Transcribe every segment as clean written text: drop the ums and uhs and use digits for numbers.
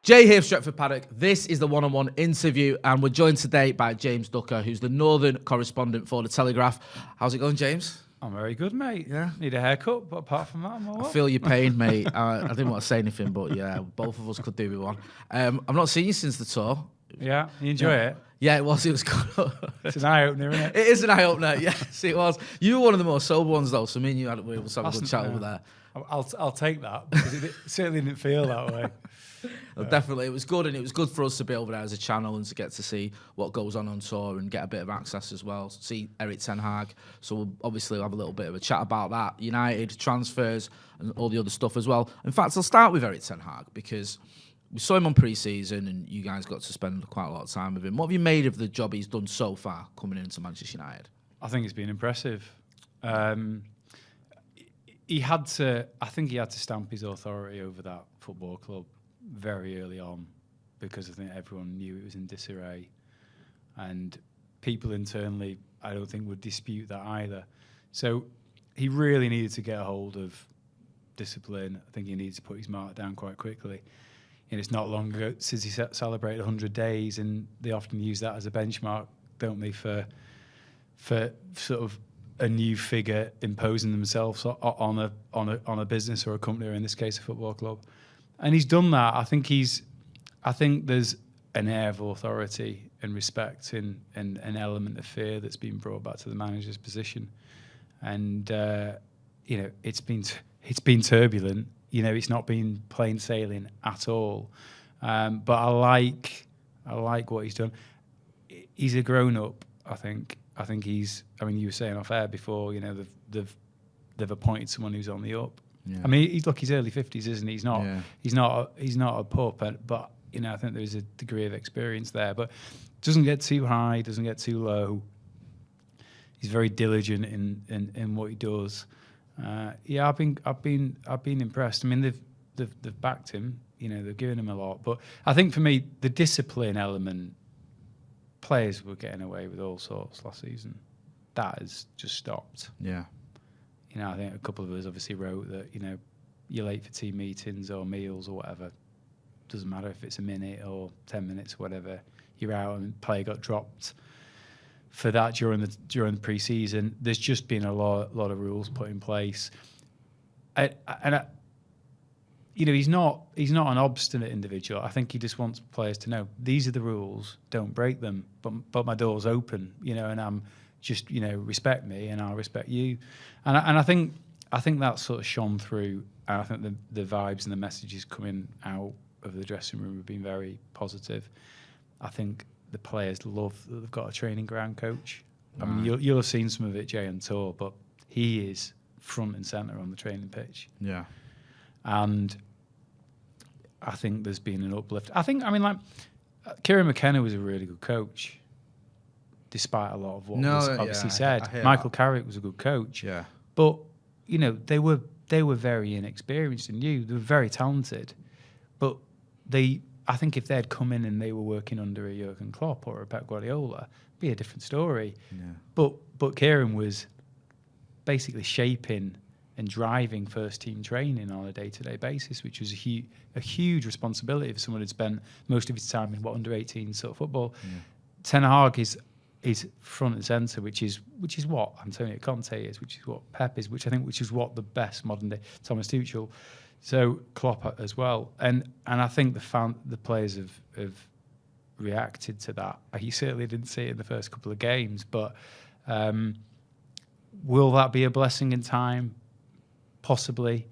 Jay here, Stretford Paddock. This is the one-on-one interview, and we're joined today by James Ducker, who's the Northern correspondent for the Telegraph. How's it going, James? I'm very good, mate. Yeah. Need a haircut, but apart from that, I'm all right. I feel your pain, mate. I didn't want to say anything, but yeah, both of us could do with one. I've not seen you since the tour. Yeah, you enjoy it? Yeah, it was. It was good. It's an eye-opener, isn't it? It is an eye-opener, yes, it was. You were one of the more sober ones, though, so me and you were able to have a good chat over there. I'll take that, because it certainly didn't feel that way. Definitely, it was good, and it was good for us to be over there as a channel and to get to see what goes on tour and get a bit of access as well. See Eric Ten Hag, so we'll obviously have a little bit of a chat about that, United transfers and all the other stuff as well. In fact, I'll start with Eric Ten Hag because we saw him on pre-season, and you guys got to spend quite a lot of time with him. What have you made of the job he's done so far coming into Manchester United? I think it's been impressive. I think he had to stamp his authority over that football club very early on, because I think everyone knew it was in disarray, and people internally, I don't think, would dispute that either. So he really needed to get a hold of discipline. I think he needed to put his mark down quite quickly. And it's not long ago since he celebrated 100 days, and they often use that as a benchmark, don't they, for sort of a new figure imposing themselves on a business or a company, or in this case a football club. And he's done that. I think there's an air of authority and respect and an element of fear that's been brought back to the manager's position. And it's been turbulent. It's not been plain sailing at all. But I like what he's done. He's a grown up, I think. I think he's. I mean, you were saying off air before. They've appointed someone who's on the up. Yeah. I mean, he's early 50s, isn't he? He's not. Yeah. He's not a pup. But I think there's a degree of experience there. But doesn't get too high, doesn't get too low. He's very diligent in what he does. I've been impressed. I mean, they've backed him. They've given him a lot. But I think for me, the discipline element, players were getting away with all sorts last season. That has just stopped. Yeah. I think a couple of us obviously wrote that, you're late for team meetings or meals or whatever. Doesn't matter if it's a minute or 10 minutes, whatever. You're out, and player got dropped for that during the pre-season. There's just been a lot of rules put in place. He's not an obstinate individual. I think he just wants players to know these are the rules, don't break them, but my door's open, and I'm just, respect me and I'll respect you. And I think that sort of shone through. And I think the vibes and the messages coming out of the dressing room have been very positive. I think the players love that they've got a training ground coach. I mean, you'll have seen some of it, Jay, on tour, but he is front and centre on the training pitch. Yeah. And I think there's been an uplift. Kieran McKenna was a really good coach, despite a lot of what was obviously said. Michael Carrick was a good coach. Yeah. But, they were very inexperienced and new. They were very talented. But I think if they'd come in and they were working under a Jurgen Klopp or a Pep Guardiola, it'd be a different story. Yeah. But Kieran was basically shaping and driving first-team training on a day-to-day basis, which was a huge responsibility for someone who'd spent most of his time in under-18 sort of football. Yeah. Ten Hag is front and centre, which is what Antonio Conte is, which is what Pep is, which is what the best modern-day Thomas Tuchel. So Klopp as well, and I think the players have reacted to that. He certainly didn't see it in the first couple of games, but will that be a blessing in time? Possibly,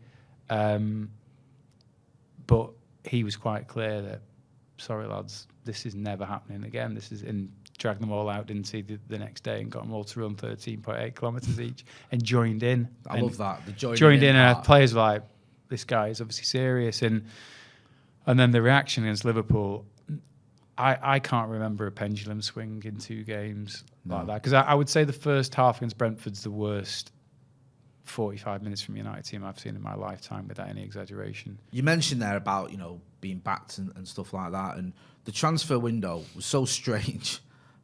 but he was quite clear that, sorry lads, this is never happening again. This is, and dragged them all out, didn't see the next day, and got them all to run 13.8 kilometres each, and joined in. I love that. The joined in, and players were like, this guy is obviously serious, and then the reaction against Liverpool. I can't remember a pendulum swing in two games like that, because I would say the first half against Brentford's the worst 45 minutes from United team I've seen in my lifetime, without any exaggeration. You mentioned there about being backed and stuff like that, and the transfer window was so strange,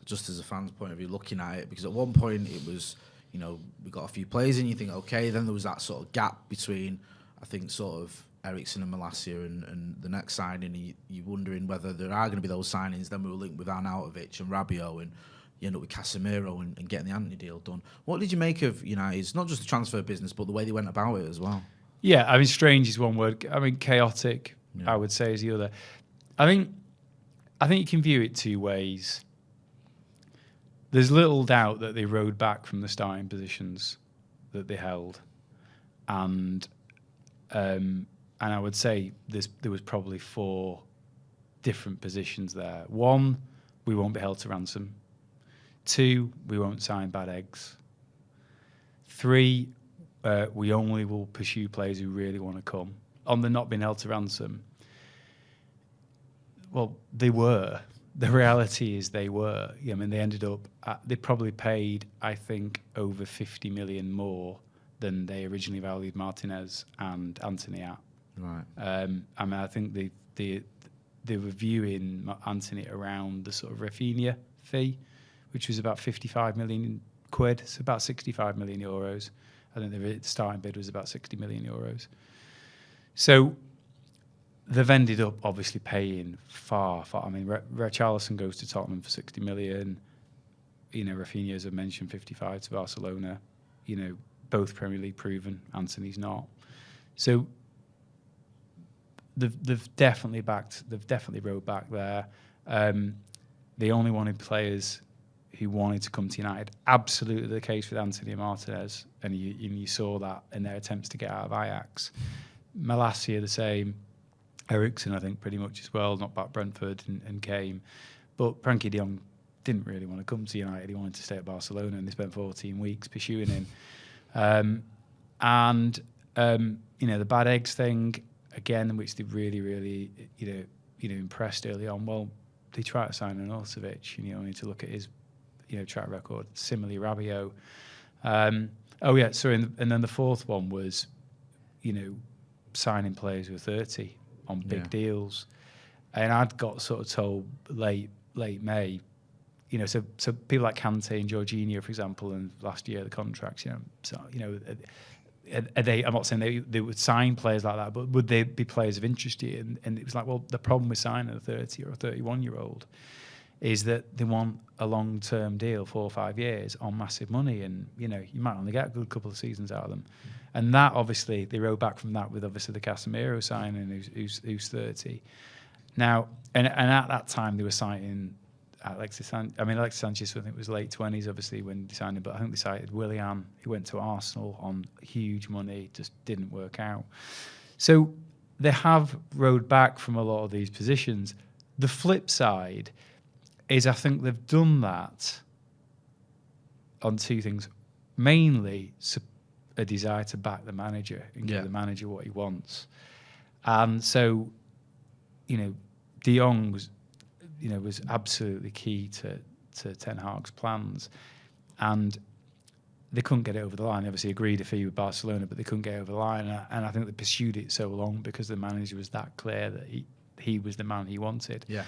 just as a fan's point of view looking at it, because at one point it was, we got a few players in, you think okay, then there was that sort of gap between, I think, sort of Eriksen and Malacia and the next signing, you're wondering whether there are going to be those signings. Then we were linked with Arnautovic and Rabiot, and you end up with Casemiro and getting the Antony deal done. What did you make of United's, not just the transfer business, but the way they went about it as well? Yeah, I mean, strange is one word. I mean, chaotic, I would say, is the other. I think you can view it two ways. There's little doubt that they rode back from the starting positions that they held, and I would say there was probably 4 different positions there. 1, we won't be held to ransom. 2, we won't sign bad eggs. 3, we only will pursue players who really want to come. On the not being held to ransom, well, they were. The reality is they were. I mean, they ended up, they probably paid, I think, over 50 million more than they originally valued Martinez and Antony at. Right. I mean, I think they were viewing Antony around the sort of Rafinha fee, which was about 55 million quid, so about 65 million euros. I think the starting bid was about 60 million euros. So they've ended up obviously paying far. I mean, Richarlison goes to Tottenham for 60 million. Rafinha, as I mentioned, 55 to Barcelona. Both Premier League proven. Antony's not. So they've definitely rode back there. They only wanted players who wanted to come to United. Absolutely the case with Antony and Martinez, and you saw that in their attempts to get out of Ajax. Malacia the same. Eriksen, I think, pretty much as well, not back Brentford and came. But Frankie de Jong didn't really want to come to United. He wanted to stay at Barcelona, and they spent 14 weeks pursuing him. The bad eggs thing, again, which they really, really, impressed early on. Well, they tried to sign Arnautovic, and you need to look at his, track record. Similarly, Rabiot. And then the fourth one was, signing players who are 30 on big deals, and I'd got sort of told late May, so people like Kante and Jorginho, for example, and last year the contracts, are they? I'm not saying they would sign players like that, but would they be players of interest to you? And it was like, well, the problem with signing a 30 or a 31-year-old is that they want a long-term deal, 4 or 5 years, on massive money, and you might only get a good couple of seasons out of them. And that, obviously, they rode back from that with obviously the Casemiro signing, who's 30 now, and at that time they were signing Alexis Sanchez. I think it was late 20s, obviously, when they signed him, but I think they cited Willian, who went to Arsenal on huge money, just didn't work out. So they have rode back from a lot of these positions. The flip side is I think they've done that on 2 things. Mainly a desire to back the manager and give the manager what he wants. And so, De Jong was absolutely key to Ten Hag's plans. And they couldn't get it over the line. They obviously agreed a fee with Barcelona, but they couldn't get it over the line. And I think they pursued it so long because the manager was that clear that he was the man he wanted. Yeah.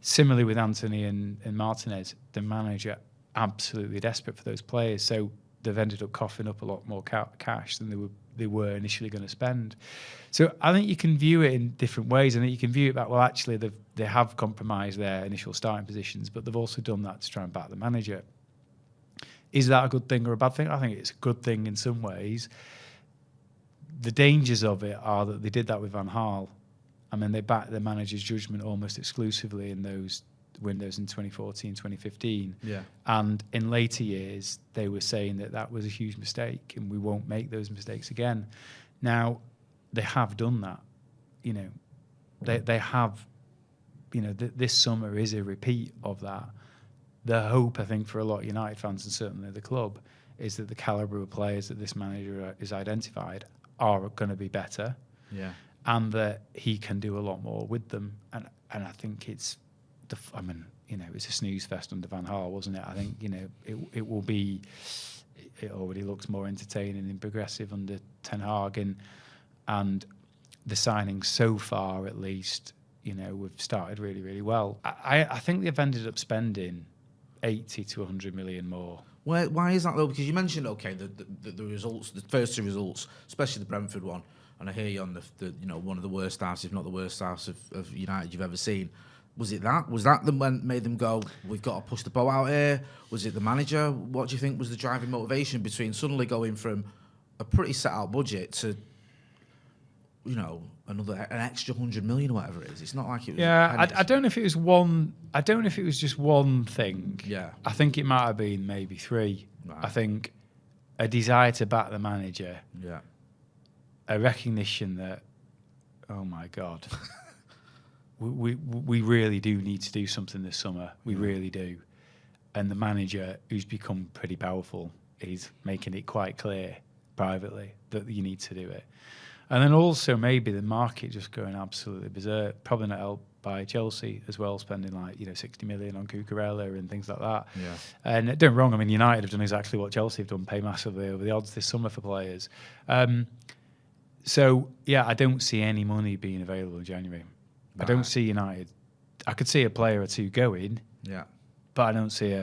Similarly with Antony and Martinez, the manager absolutely desperate for those players. So they've ended up coughing up a lot more cash than they were initially going to spend. So I think you can view it in different ways. I think you can view it that, well, actually they have compromised their initial starting positions, but they've also done that to try and back the manager. Is that a good thing or a bad thing? I think it's a good thing in some ways. The dangers of it are that they did that with Van Gaal. I mean, they backed the manager's judgment almost exclusively in those windows in 2014, 2015. Yeah. And in later years, they were saying that was a huge mistake and we won't make those mistakes again. Now, they have done that. They have, this summer is a repeat of that. The hope, I think, for a lot of United fans and certainly the club is that the calibre of players that this manager is identified are going to be better. Yeah. And that he can do a lot more with them. And I think it's a snooze fest under Van Gaal, wasn't it? I think, it will be, it already looks more entertaining and progressive under Ten Hag, and the signings so far, at least, we've started really, really well. I think they've ended up spending 80 to 100 million more. Why is that though? Because you mentioned, the results, the first 2 results, especially the Brentford one, and I hear you on the one of the worst staffs, if not the worst staffs of United you've ever seen. Was it that? Was that the when made them go, we've got to push the boat out here? Was it the manager? What do you think was the driving motivation between suddenly going from a pretty set out budget to, an extra 100 million or whatever it is? It's not like it was. Yeah, I don't know if it was one. I don't know if it was just one thing. Yeah. I think it might have been maybe three. Right. I think a desire to back the manager. Yeah. A recognition that, oh my God, we really do need to do something this summer. We really do. And the manager, who's become pretty powerful, is making it quite clear privately that you need to do it. And then also maybe the market just going absolutely berserk. Probably not helped by Chelsea as well, spending 60 million on Cucurella and things like that. Yeah. And don't get me wrong, I mean, United have done exactly what Chelsea have done, pay massively over the odds this summer for players. So, yeah, I don't see any money being available in January. I don't see United. I could see a player or two going. Yeah. But I don't see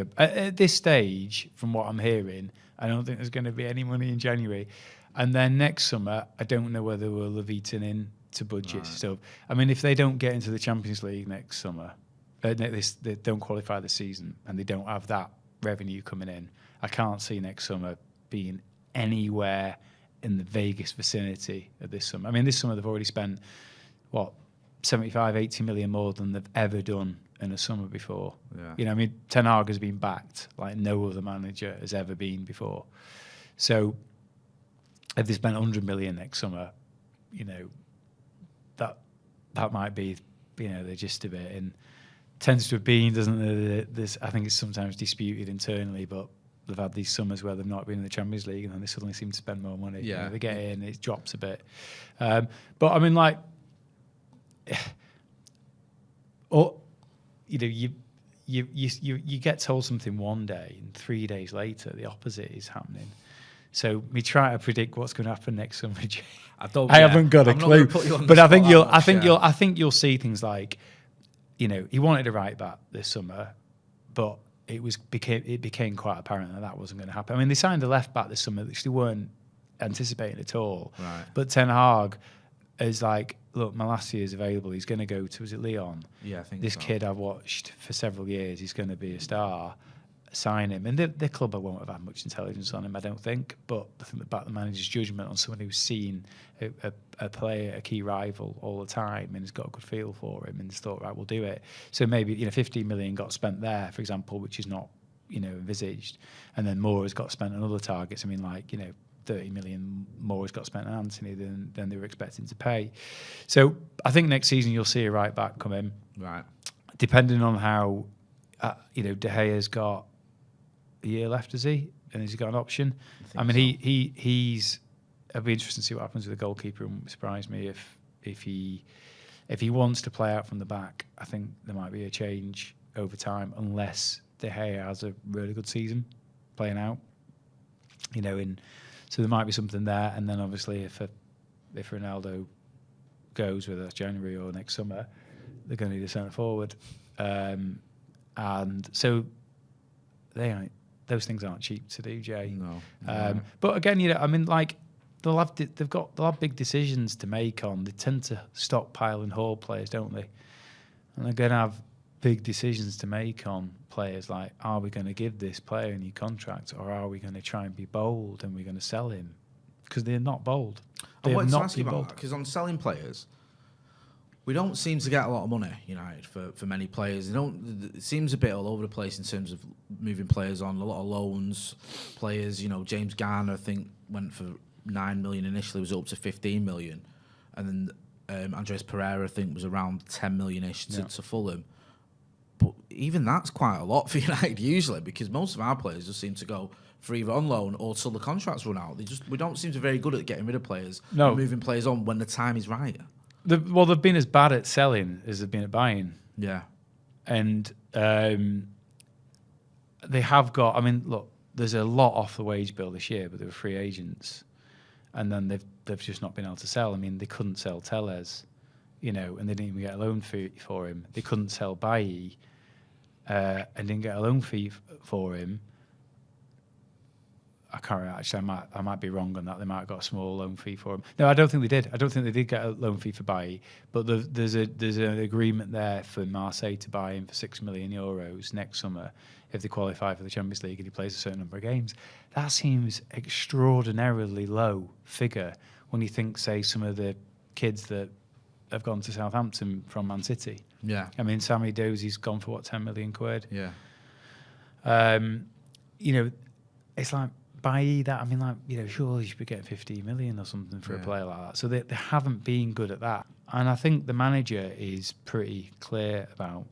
at this stage, from what I'm hearing, I don't think there's going to be any money in January. And then next summer, I don't know whether we'll have eaten into budget stuff. I mean, if they don't get into the Champions League next summer, they don't qualify this season, and they don't have that revenue coming in, I can't see next summer being anywhere in the vaguest vicinity of this summer. I mean, this summer they've already spent, 75, 80 million more than they've ever done in a summer before. Yeah. I mean, Ten Hag has been backed like no other manager has ever been before. So if they spent 100 million next summer, that might be, the gist of it. And tends to have been, doesn't it? I think it's sometimes disputed internally, but they've had these summers where they've not been in the Champions League, and then they suddenly seem to spend more money. Yeah. They get in, it drops a bit. But I mean, you get told something one day, and 3 days later the opposite is happening. So we try to predict what's going to happen next summer. I haven't got a clue, but I think you'll see things like, he wanted a right back this summer, but it became quite apparent that wasn't going to happen. I mean, they signed a left back this summer, which they weren't anticipating at all. Right. But Ten Hag is like, look, Malacia is available. He's going to go to, is it Lyon? Yeah, I think this so. kid I've watched for several years. He's going to be a star. Sign him. And the club won't have had much intelligence on him, I don't think. But I think about the manager's judgment on someone who's seen a player, a key rival all the time, and has got a good feel for him, and has thought, right, we'll do it. So maybe 15 million got spent there, for example, which is not envisaged, and then more has got spent on other targets. I mean, 30 million more has got spent on Anthony than they were expecting to pay. So I think next season you'll see a right back come in. Right. Depending on how De Gea's got a year left, has he? And has he got an option? I mean, so. He's. It'll be interesting to see what happens with the goalkeeper. It wouldn't surprise me if he wants to play out from the back. I think there might be a change over time, unless De Gea has a really good season playing out. So there might be something there. And then obviously if Ronaldo goes, whether that's January or next summer, they're going to need a centre forward. And so those things aren't cheap to do, Jay. No. But again, they'll have big decisions to make on. They tend to stockpile and haul players, don't they? And they're going to have big decisions to make on players like, are we going to give this player a new contract, or are we going to try and be bold and we're going to sell him? Because they're not bold. I wanted to ask you about that, because on selling players, we don't seem to get a lot of money, United, for many players. It seems a bit all over the place in terms of moving players on. A lot of loans, players. James Garner, I think, went for 9 million initially, was up to 15 million, and then Andres Pereira, I think, was around 10 million-ish to Fulham. But even that's quite a lot for United usually, because most of our players just seem to go for either on loan or till the contracts run out. We don't seem to be very good at getting rid of players, moving players on when the time is right. They've been as bad at selling as they've been at buying. Yeah. And they have got, look, there's a lot off the wage bill this year, but they were free agents. And then they've just not been able to sell. They couldn't sell Tellez, and they didn't even get a loan fee for him. They couldn't sell Bailly and didn't get a loan fee for him. I can't actually. I might be wrong on that. They might have got a small loan fee for him. No, I don't think they did. I don't think they did get a loan fee for Bailly. But there's an agreement there for Marseille to buy him for €6 million next summer if they qualify for the Champions League and he plays a certain number of games. That seems extraordinarily low figure when you think, say, some of the kids that have gone to Southampton from Man City. Yeah. I mean, Sammy Dozie's gone for, £10 million? Yeah. It's like, buy that. I mean, surely you should be getting 15 million or something for a player like that. So they haven't been good at that. And I think the manager is pretty clear about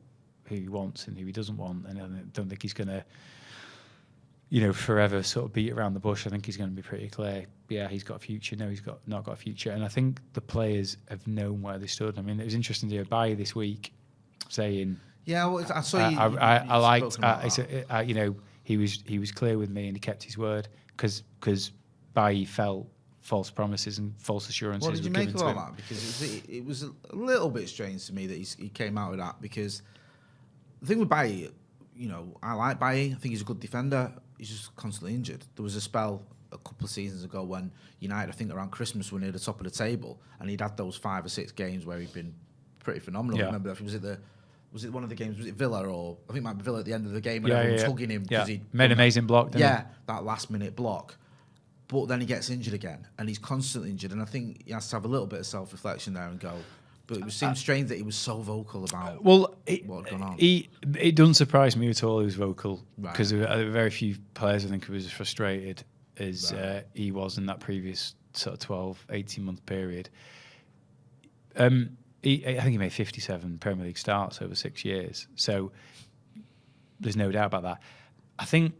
who he wants and who he doesn't want. And I don't think he's going to, forever sort of beat around the bush. I think he's going to be pretty clear. Yeah, he's got a future. No, he's not got a future. And I think the players have known where they stood. I mean, it was interesting to hear Bailly this week saying, "Yeah, well, I saw you." I liked. He was clear with me and he kept his word because Bailly felt false promises and false assurances. What did you make of all that? Because it was a little bit strange to me that he came out with that. Because the thing with Bailly, I like Bailly. I think he's a good defender. He's just constantly injured. There was a spell a couple of seasons ago when United, I think around Christmas, were near the top of the table, and he'd had those 5 or 6 games where he'd been pretty phenomenal. Yeah. I remember, was it one of the games? Was it Villa or I think it might be Villa at the end of the game when everyone was hugging him because he made an amazing block. That last minute block. But then he gets injured again, and he's constantly injured. And I think he has to have a little bit of self-reflection there and go. But it seemed strange that he was so vocal about what had gone on. It doesn't surprise me at all he was vocal, because Right. there were very few players I think who was as frustrated as he was in that previous sort of 12, 18-month period. I think he made 57 Premier League starts over 6 years, so there's no doubt about that. I think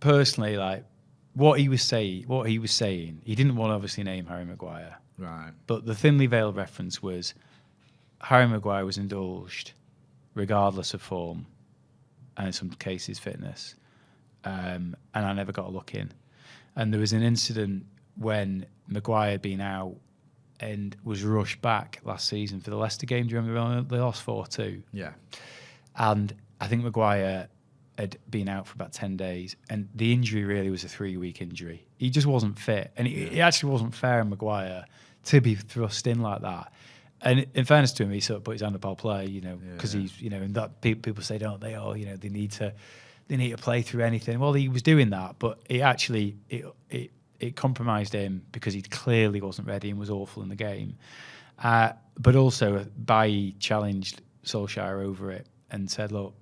personally, like what he was saying, he didn't want to obviously name Harry Maguire. Right. But the thinly veiled reference was Harry Maguire was indulged regardless of form and in some cases fitness. And I never got a look in. And there was an incident when Maguire had been out and was rushed back last season for the Leicester game. Do you remember they lost 4-2? Yeah. And I think Maguire had been out for about 10 days, and the injury really was a 3-week injury. He just wasn't fit, and it actually wasn't fair on Maguire to be thrust in like that. And in fairness to him, he sort of put his hand up, I'll play, because he's, and that people say, don't they? Oh, they need to play through anything. Well, he was doing that, but it actually it compromised him because he clearly wasn't ready and was awful in the game. But also, Bailly challenged Solskjaer over it and said, look,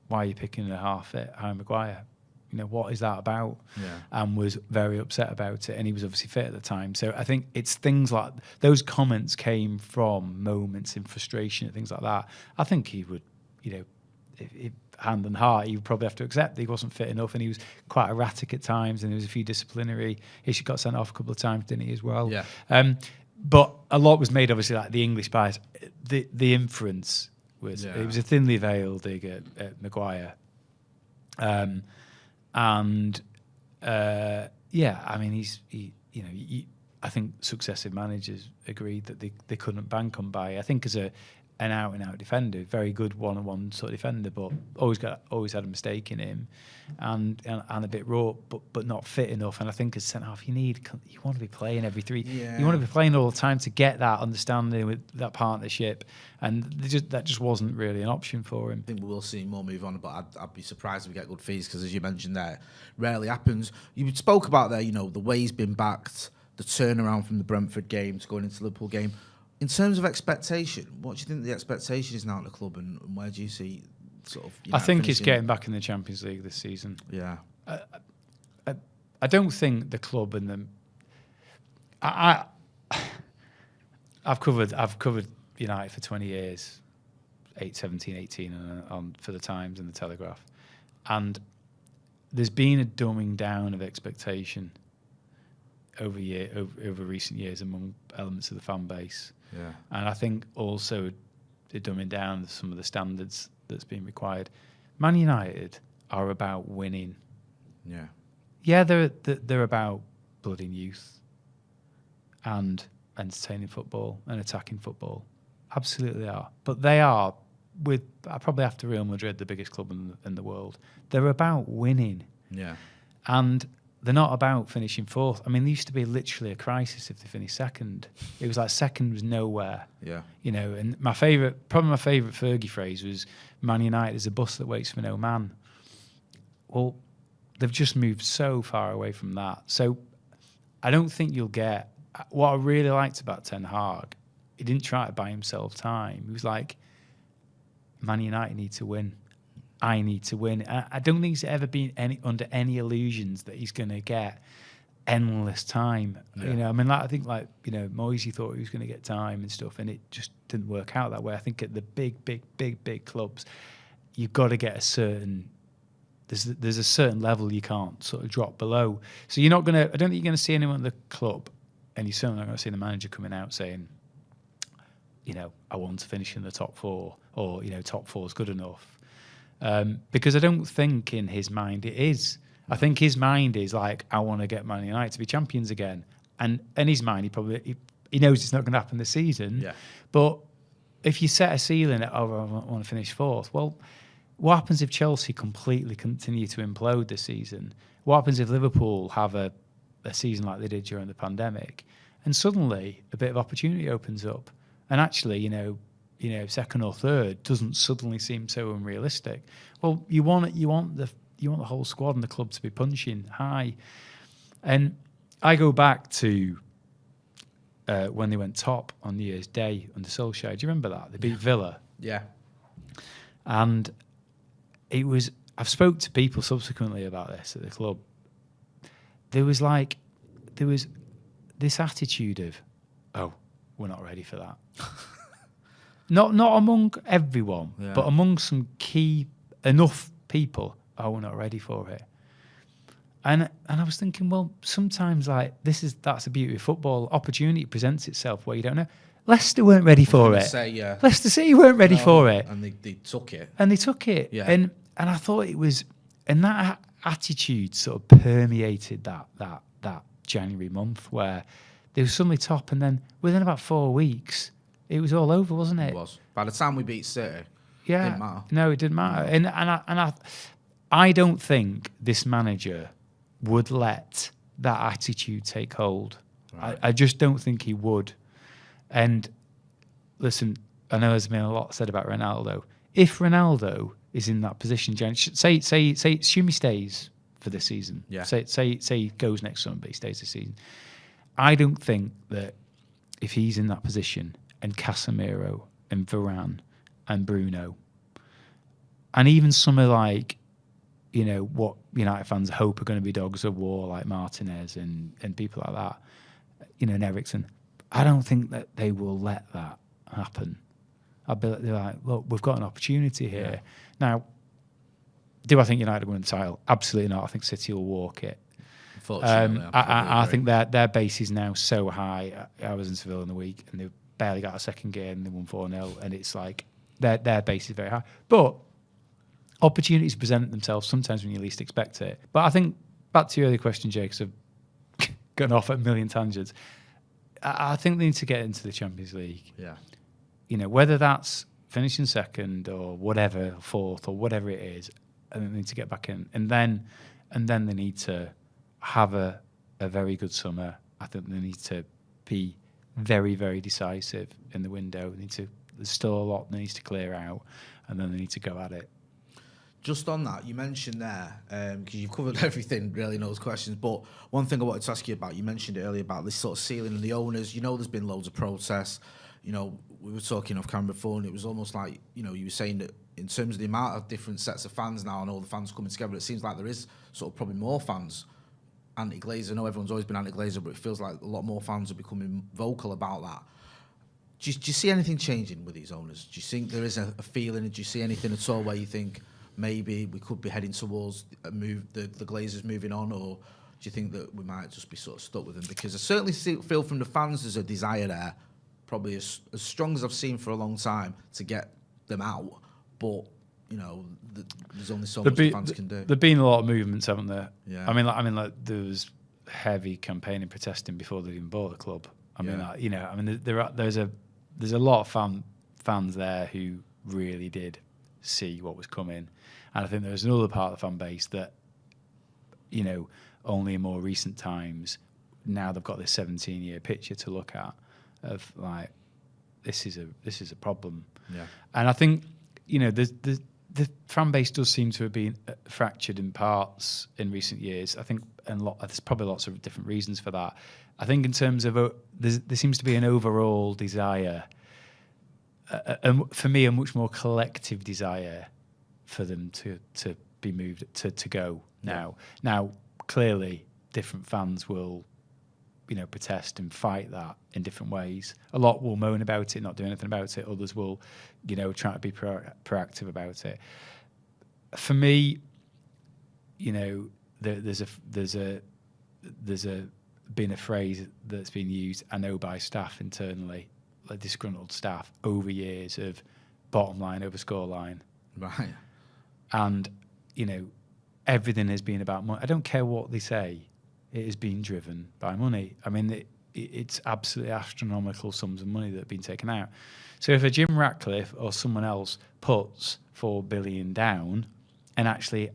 why are you picking a half-fit Harry Maguire? What is that about? Yeah. And was very upset about it. And he was obviously fit at the time. So I think it's things like those comments came from moments in frustration and things like that. I think he would, if hand on heart, he would probably have to accept that he wasn't fit enough, and he was quite erratic at times, and there was a few disciplinary issues. Got sent off a couple of times, didn't he, as well? Yeah. But a lot was made, obviously, like the English bias. The inference was it was a thinly veiled dig at Maguire. I mean, I think successive managers agreed that they couldn't bank on Bailly. I think as an out-and-out defender, very good one-on-one sort of defender, but always had a mistake in him, and a bit raw, but not fit enough. And I think as centre-half, you want to be playing every 3. Yeah. You want to be playing all the time to get that understanding with that partnership, and that just wasn't really an option for him. I think we will see more move on, but I'd be surprised if we get good fees, because as you mentioned there, rarely happens. You spoke about there, the way he's been backed, the turnaround from the Brentford game to going into the Liverpool game. In terms of expectation, what do you think the expectation is now at the club, and where do you see sort of? I think it's getting back in the Champions League this season. Yeah. I don't think the club and them. I've covered United for 20 years, 17, 18 on for the Times and the Telegraph, and there's been a dumbing down of expectation over recent years among elements of the fan base. Yeah. And I think also the dumbing down of some of the standards that's been required. Man United are about winning. Yeah. Yeah, they're about blooding youth and entertaining football and attacking football. Absolutely are. But they are, with probably after Real Madrid, the biggest club in the world. They're about winning. Yeah. And they're not about finishing fourth. I mean, there used to be literally a crisis if they finished second. It was like second was nowhere. Yeah. You know, and my favourite Fergie phrase was, Man United is a bus that waits for no man. Well, they've just moved so far away from that. So I don't think you'll get... What I really liked about Ten Hag, he didn't try to buy himself time. He was like, Man United need to win. I need to win. I don't think he's ever been under any illusions that he's going to get endless time. Yeah. You know, I mean, like, I think, like, you know, Moisey thought he was going to get time and stuff, and it just didn't work out that way. I think at the big clubs, you've got to get a certain... There's a certain level you can't sort of drop below. So you're not going to... I don't think you're going to see anyone at the club, and you're certainly not going to see the manager coming out saying, you know, I want to finish in the top four, or, you know, top four is good enough. Because I don't think in his mind it is. I think his mind is like, I want to get Man United to be champions again. And in his mind, he knows it's not going to happen this season. Yeah. But if you set a ceiling at, I want to finish fourth, well, what happens if Chelsea completely continue to implode this season? What happens if Liverpool have a season like they did during the pandemic? And suddenly a bit of opportunity opens up. And actually, you know, second or third doesn't suddenly seem so unrealistic. Well, you want the whole squad and the club to be punching high. And I go back to when they went top on New Year's Day under Solskjaer. Do you remember that? They beat Villa. Yeah. And it was... I've spoke to people subsequently about this at the club. There was this attitude of, oh, we're not ready for that. Not among everyone, yeah. but among some key enough people. Oh, we're not ready for it. And I was thinking, well, sometimes like that's the beauty of football. Opportunity presents itself where you don't know. Leicester weren't ready for it. Yeah. Leicester City weren't ready for it, and they took it. and they took it. Yeah. And I thought it was, and that attitude sort of permeated that January month where they were suddenly top, and then within about 4 weeks, it was all over, wasn't it? It was. By the time we beat City, yeah, it didn't matter. No, it didn't matter. And I don't think this manager would let that attitude take hold. Right. I just don't think he would. And listen, I know there's been a lot said about Ronaldo. If Ronaldo is in that position, say assume he stays for this season. Yeah. Say he goes next summer, but he stays this season. I don't think that if he's in that position, and Casemiro and Varane and Bruno, and even some of like, you know, what United fans hope are going to be dogs of war like Martinez and people like that, you know, and Eriksen, I don't think that they will let that happen. They're like, look, we've got an opportunity here. Yeah. Now, do I think United will win the title? Absolutely not. I think City will walk it. I think their base is now so high. I was in Seville in the week and they barely got a second game and they won 4-0, and it's like their base is very high. But opportunities present themselves sometimes when you least expect it. But I think, back to your earlier question, Jake, because I've gone off at a million tangents, I think they need to get into the Champions League. Yeah. You know, whether that's finishing second or whatever, fourth or whatever it is, and they need to get back in. And then they need to have a very good summer. I think they need to be very, very decisive in the window. There's still a lot that needs to clear out, and then they need to go at it. Just on that, you mentioned there, because you've covered everything really in those questions, but one thing I wanted to ask you about, you mentioned it earlier about this sort of ceiling and the owners. You know, there's been loads of protests. You know, we were talking off camera before, and it was almost like, you know, you were saying that in terms of the amount of different sets of fans now and all the fans coming together, it seems like there is sort of probably more fans anti-Glazer. I know everyone's always been anti-Glazer, but it feels like a lot more fans are becoming vocal about that. Do you see anything changing with these owners? Do you think there is a feeling, and do you see anything at all where you think maybe we could be heading towards the Glazers moving on, or do you think that we might just be sort of stuck with them? Because I certainly feel from the fans there's a desire there, probably as strong as I've seen for a long time, to get them out. But, you know, there's only so much the fans can do. There've been a lot of movements, haven't there? Yeah. I mean, there was heavy campaigning, protesting before they even bought the club. There's a lot of fans there who really did see what was coming. And I think there was another part of the fan base that, you know, only in more recent times. Now they've got this 17-year picture to look at of like, this is a problem. Yeah. And I think, the fan base does seem to have been fractured in parts in recent years. I think, there's probably lots of different reasons for that. I think in terms of, there seems to be an overall desire, for me, a much more collective desire for them to be moved, to go now. Now, clearly, different fans will, protest and fight that in different ways. A lot will moan about it, not do anything about it. Others will, try to be proactive about it. For me, there's been a phrase that's been used, I know, by staff internally, like disgruntled staff, over years of bottom line over score line. Right. And, everything has been about money. I don't care what they say. It has been driven by money. I mean, it's absolutely astronomical sums of money that have been taken out. So if a Jim Ratcliffe or someone else puts $4 billion down and actually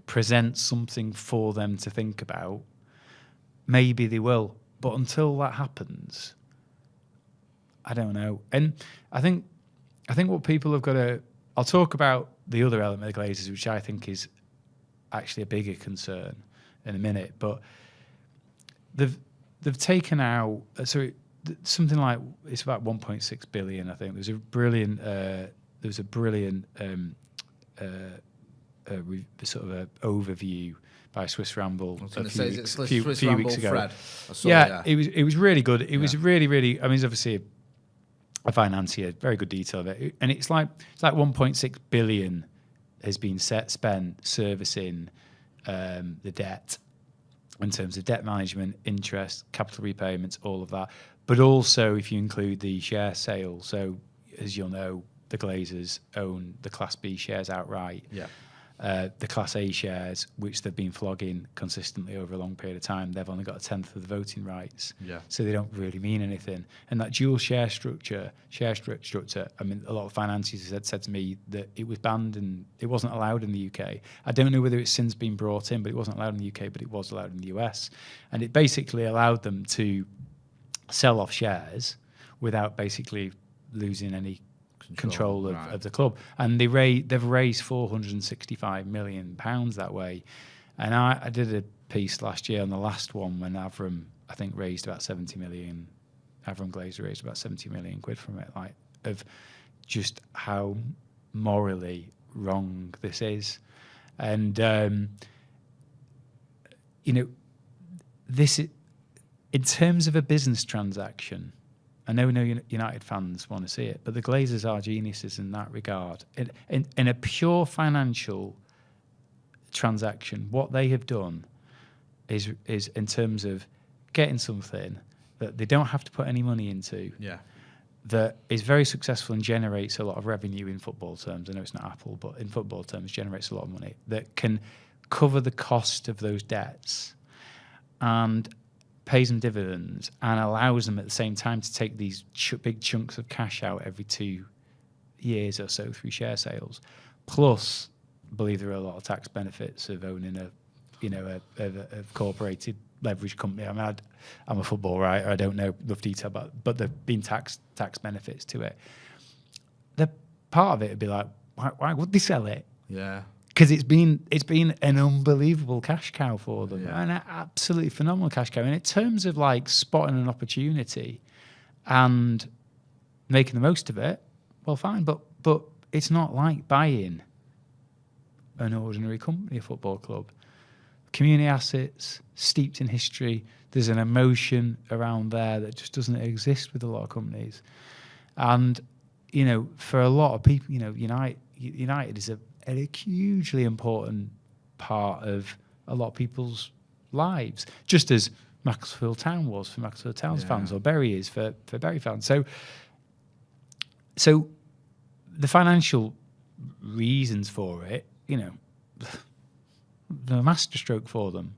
presents something for them to think about, maybe they will. But until that happens, I don't know. And I think what people have got to... I'll talk about the other element of the Glazers, which I think is actually a bigger concern in a minute. But they've taken out... something like... It's about 1.6 billion, I think. There's a brilliant... sort of a overview by Swiss Ramble a few weeks ago. Fred. It was really good. It was really. I mean, it's obviously a financier, very good detail of it, and it's like 1.6 billion has been spent servicing the debt in terms of debt management, interest, capital repayments, all of that. But also, if you include the share sale, so as you'll know, the Glazers own the Class B shares outright. Yeah. The Class A shares, which they've been flogging consistently over a long period of time, they've only got a tenth of the voting rights. Yeah. So they don't really mean anything. And that dual share structure, I mean, a lot of financiers said to me that it was banned and it wasn't allowed in the UK. I don't know whether it's since been brought in, but it wasn't allowed in the UK, but it was allowed in the US. And it basically allowed them to sell off shares without basically losing any control of the club, and they've raised £465 million that way. And I did a piece last year on the last one when Avram, I think, raised about 70 million. Avram Glazer raised about 70 million quid from it, like, of just how morally wrong this is. And this is, in terms of a business transaction, I know United fans want to see it, but the Glazers are geniuses in that regard. In a pure financial transaction, what they have done is in terms of getting something that they don't have to put any money into, that is very successful and generates a lot of revenue in football terms. I know it's not Apple, but in football terms, generates a lot of money that can cover the cost of those debts and pays them dividends and allows them at the same time to take these big chunks of cash out every 2 years or so through share sales. Plus, I believe there are a lot of tax benefits of owning a corporated leverage company. I mean, I'm a football writer. I don't know enough detail, but there've been tax benefits to it. The part of it would be like, why would they sell it? Yeah. Because it's been an unbelievable cash cow for them, Yeah. an absolutely phenomenal cash cow. And in terms of like spotting an opportunity and making the most of it, well, fine. But it's not like buying an ordinary company, a football club. Community assets, steeped in history. There's an emotion around there that just doesn't exist with a lot of companies. And for a lot of people, United is a hugely important part of a lot of people's lives, just as Macclesfield Town was for Macclesfield Town's fans, or Bury is for Bury fans. So the financial reasons for it, the masterstroke for them.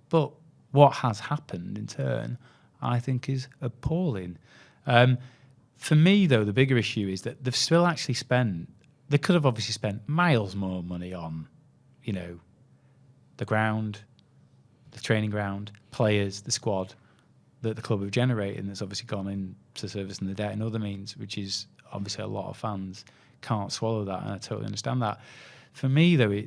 But what has happened in turn, I think, is appalling. For me, though, the bigger issue is that they've still actually spent... They could have obviously spent miles more money on, the ground, the training ground, players, the squad that the club have generated, and that's obviously gone into servicing the debt and other means, which is obviously a lot of fans can't swallow that, and I totally understand that. For me, though,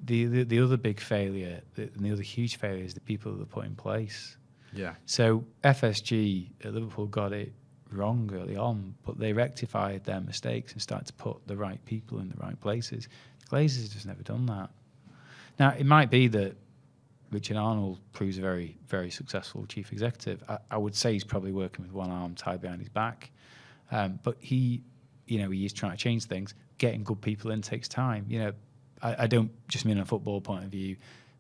the other big failure, and the other huge failure, is the people that are put in place. Yeah. So FSG at Liverpool got it wrong early on, but they rectified their mistakes and started to put the right people in the right places. The Glazers have just never done that. Now, it might be that Richard Arnold proves a very, very successful chief executive. I would say he's probably working with one arm tied behind his back. But he is trying to change things. Getting good people in takes time. I don't just mean on a football point of view,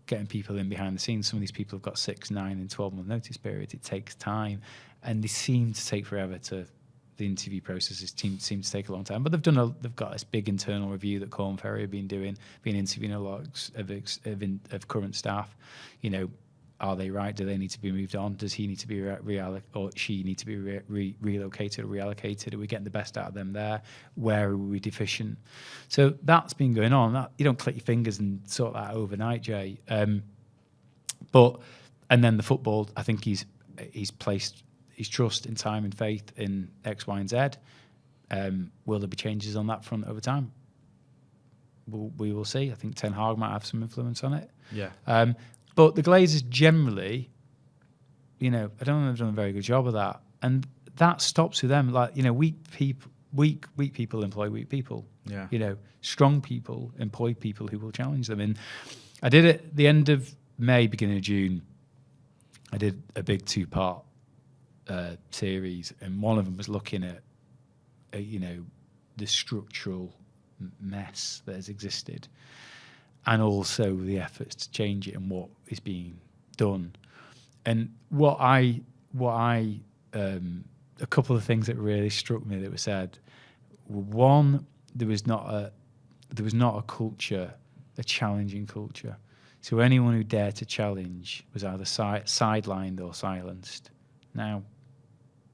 getting people in behind the scenes. Some of these people have got 6, 9 and 12-month notice periods. It takes time. And they seem to take forever the interview processes seem to take a long time. But they've got this big internal review that Corn Ferry have been doing, been interviewing a lot of current staff. Are they right? Do they need to be moved on? Does he need to be or she need to be relocated or reallocated? Are we getting the best out of them there? Where are we deficient? So that's been going on. You don't click your fingers and sort that overnight, Jay. And then the football, I think he's placed his trust in time and faith in X, Y, and Z. Will there be changes on that front over time? We will see. I think Ten Hag might have some influence on it. Yeah. But the Glazers generally, I don't think they've done a very good job of that. And that stops with them. Weak people employ weak people. Yeah. Strong people employ people who will challenge them. And I did it at the end of May, beginning of June. I did a big 2-part series, and one of them was looking at, the structural mess that has existed, and also the efforts to change it and what is being done. And a couple of things that really struck me that were said. One, there was not a culture, a challenging culture. So anyone who dared to challenge was either sidelined or silenced. Now,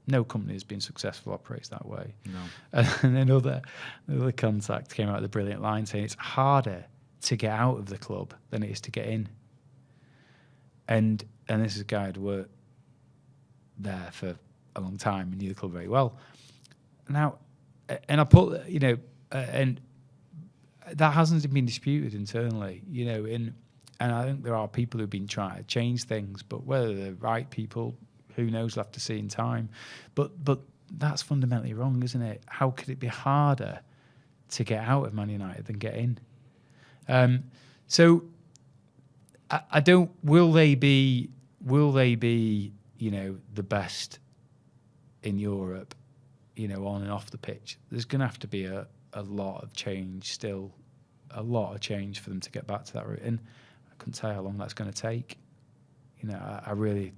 no company has been successful operates that way. No. And another contact came out with a brilliant line saying it's harder to get out of the club than it is to get in. And this is a guy who'd worked there for a long time and knew the club very well. Now, and I put, and that hasn't been disputed internally, and I think there are people who've been trying to change things, but whether they're right people, who knows, we'll have to see in time. But that's fundamentally wrong, isn't it? How could it be harder to get out of Man United than get in? So I don't. Will they be? The best in Europe? On and off the pitch. There's going to have to be a lot of change still, a lot of change for them to get back to that route. And I couldn't tell you how long that's going to take. I really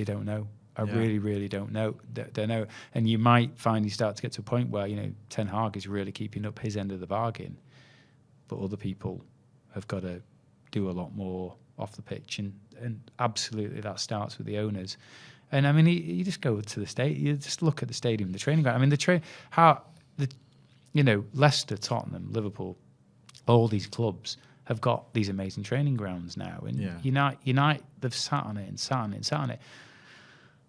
don't know. I really don't know. Don't know. And you might find you start to get to a point where Ten Hag is really keeping up his end of the bargain, but other people have got to do a lot more off the pitch, and absolutely that starts with the owners. And I mean, you just go to the stadium, you just look at the stadium, the training ground. I mean, Leicester, Tottenham, Liverpool, all these clubs have got these amazing training grounds now, and United, they've sat on it,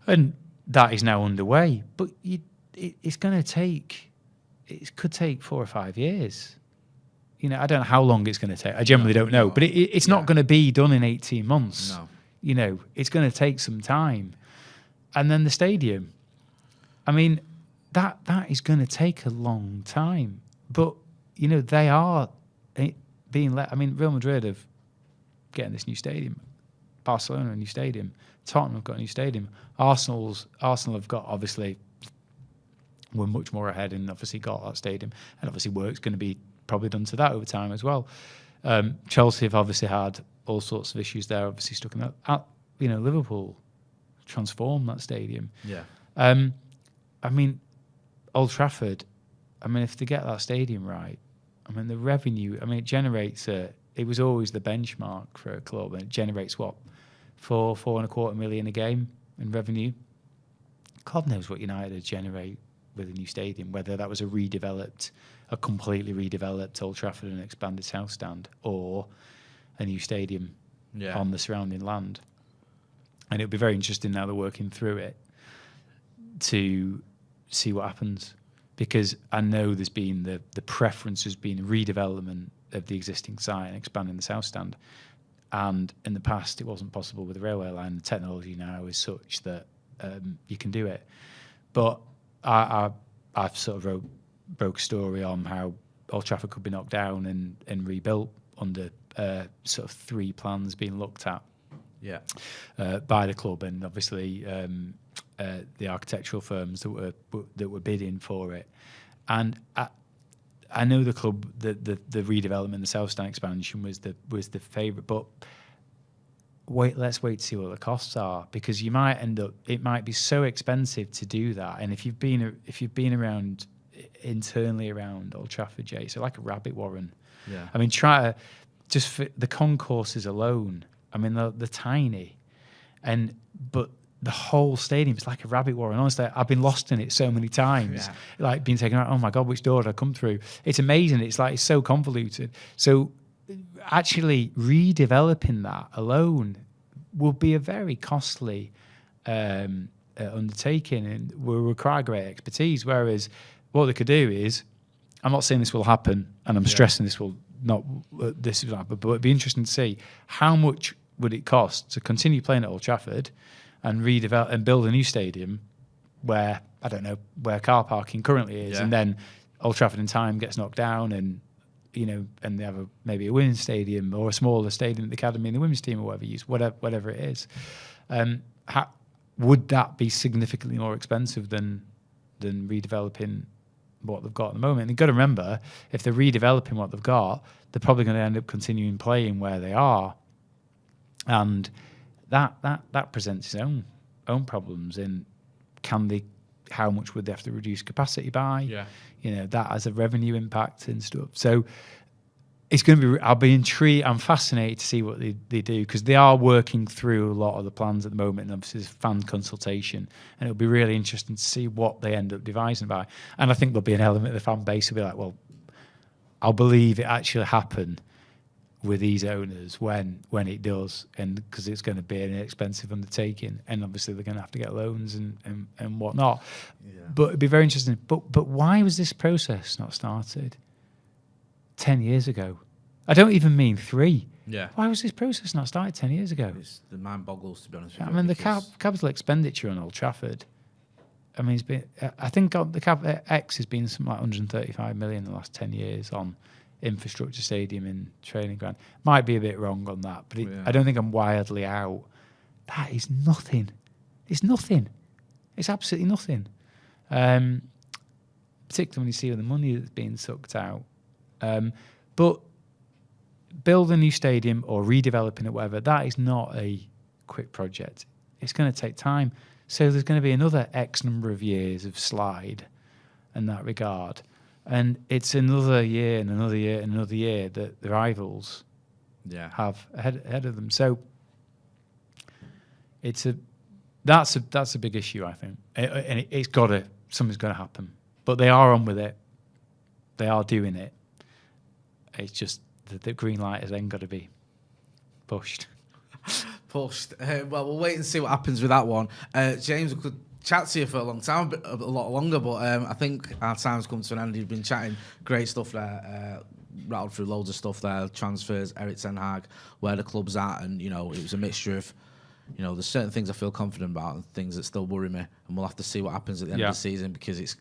and that is now underway. But it's going to take, it could take 4 or 5 years. I don't know how long it's going to take. I generally don't know, but it's not going to be done in 18 months. No. It's going to take some time, and then the stadium. I mean, that is going to take a long time, but they are being let. I mean, Real Madrid have getting this new stadium, Barcelona a new stadium, Tottenham have got a new stadium, Arsenal have got, obviously, we're much more ahead and obviously got that stadium, and obviously work's going to be probably done to that over time as well. Chelsea have obviously had all sorts of issues there, obviously stuck in that. Liverpool transformed that stadium. Yeah. I mean, Old Trafford, I mean, if they get that stadium right, I mean, the revenue, I mean, it generates it was always the benchmark for a club, and it generates what, 4.25 million a game in revenue. God knows what United would generate with a new stadium, whether that was a completely redeveloped Old Trafford and expanded South Stand, or a new stadium on the surrounding land. And it'll be very interesting now they're working through it to see what happens. Because I know there's been the preference has been redevelopment of the existing site and expanding the south stand. And in the past, it wasn't possible with the railway line. The technology now is such that you can do it. But I've sort of broke a story on how Old Trafford could be knocked down and rebuilt under sort of 3 plans being looked at by the club, and obviously the architectural firms that were bidding for it. And I know the club, the redevelopment, the South Stand expansion was the favourite, but let's wait to see what the costs are, because you might end up, it might be so expensive to do that. And if you've been around internally around Old Trafford, Jay, so like a rabbit warren. Yeah. I mean, try to just for the concourses alone. I mean, they're tiny, but the whole stadium is like a rabbit warren. Honestly, I've been lost in it so many times. Yeah. Like being taken out. Oh my God, which door did I come through? It's amazing. It's so convoluted. So actually redeveloping that alone will be a very costly undertaking and will require great expertise. Whereas what they could do is, I'm not saying this will happen, and I'm stressing this will happen, but it'd be interesting to see how much would it cost to continue playing at Old Trafford and redevelop and build a new stadium where, I don't know, where car parking currently is, and then Old Trafford in time gets knocked down, and and they have maybe a women's stadium or a smaller stadium at the academy and the women's team or whatever it is. Would that be significantly more expensive than redeveloping what they've got at the moment? And you've got to remember, if they're redeveloping what they've got, they're probably going to end up continuing playing where they are, and that presents its own problems. In how much would they have to reduce capacity by? That has a revenue impact and stuff. So it's going to be. I'll be intrigued. I'm fascinated to see what they do, because they are working through a lot of the plans at the moment, and obviously there's fan consultation, and it'll be really interesting to see what they end up devising by. And I think there'll be an element of the fan base who'll be like, well, I'll believe it actually happened with these owners when it does, and because it's going to be an expensive undertaking, and obviously they're going to have to get loans and whatnot. But it'd be very interesting. But why was this process not started 10 years ago? I don't even mean 3. Yeah. Why was this process not started 10 years ago? The mind boggles, to be honest with I you. mean, the capital expenditure on Old Trafford, I mean, it's been. I think the CapEx has been something like 135 million in the last 10 years on infrastructure, stadium and training ground. Might be a bit wrong on that, but I don't think I'm wildly out. That is nothing. It's nothing. It's absolutely nothing. Particularly when you see all the money that's being sucked out. But build a new stadium or redeveloping it, whatever, that is not a quick project. It's going to take time. So there's going to be another X number of years of slide in that regard. And it's another year and another year and another year that the rivals have ahead of them. So that's a big issue, I think. And something's got to happen. But they are on with it. They are doing it. It's just the green light has then got to be pushed. Well, we'll wait and see what happens with that one. James, we could chat to you for a long time, a lot longer, but I think our time's come to an end. You've been chatting great stuff there, rattled through loads of stuff there, transfers, Eric Ten Hag, where the club's at, and it was a mixture of, there's certain things I feel confident about and things that still worry me, and we'll have to see what happens at the end of the season, because it's,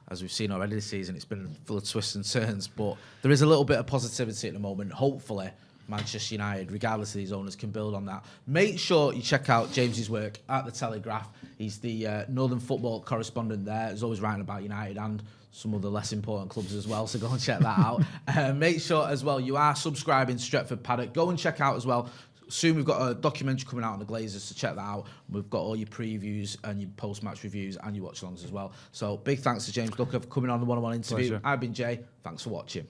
as we've seen already this season, it's been full of twists and turns, but there is a little bit of positivity at the moment. Hopefully Manchester United, regardless of these owners, can build on that. Make sure you check out James's work at the Telegraph. He's the Northern football correspondent there. He's always writing about United and some of the less important clubs as well, so go and check that out. Make sure as well you are subscribing to Stretford Paddock. Go and check out as well. Soon we've got a documentary coming out on the Glazers, so check that out. We've got all your previews and your post-match reviews and your watch-alongs as well. So big thanks to James Ducker for coming on the one-on-one interview. Pleasure. I've been Jay. Thanks for watching.